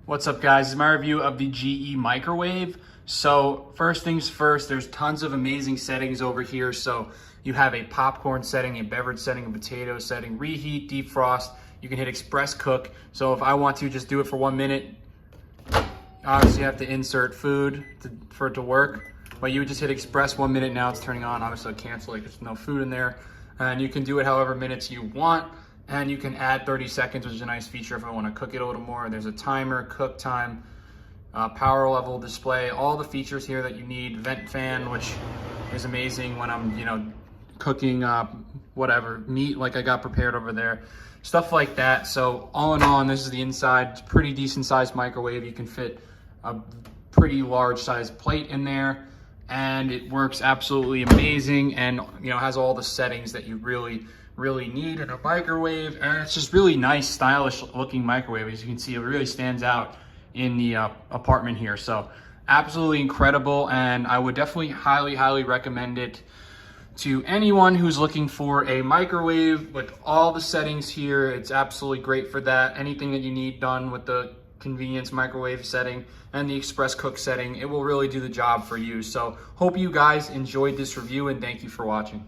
What's up, guys? This is my review of the GE microwave. So first things first, there's tons of amazing settings over here. So you have a popcorn setting, a beverage setting, a potato setting, reheat, defrost. You can hit express cook. So if I want to just do it for 1 minute, obviously you have to insert food for it to work. But you would just hit express 1 minute, now it's turning on. Obviously I'll cancel, like there's no food in there. And you can do it however minutes you want. And you can add 30 seconds, which is a nice feature if I want to cook it a little more. There's a timer, cook time, power level display, all the features here that you need. Vent fan, which is amazing when I'm, cooking whatever, meat like I got prepared over there. Stuff like that. So all in all, this is the inside. It's a pretty decent sized microwave. You can fit a pretty large sized plate in there. And it works absolutely amazing and has all the settings that you really need in a microwave. And it's just really nice, stylish looking microwave. As you can see, it really stands out in the apartment here. So absolutely incredible, and I would definitely highly recommend it to anyone who's looking for a microwave with all the settings here. It's absolutely great for that. Anything that you need done with the convenience microwave setting and the express cook setting, it will really do the job for you. So hope you guys enjoyed this review, and thank you for watching.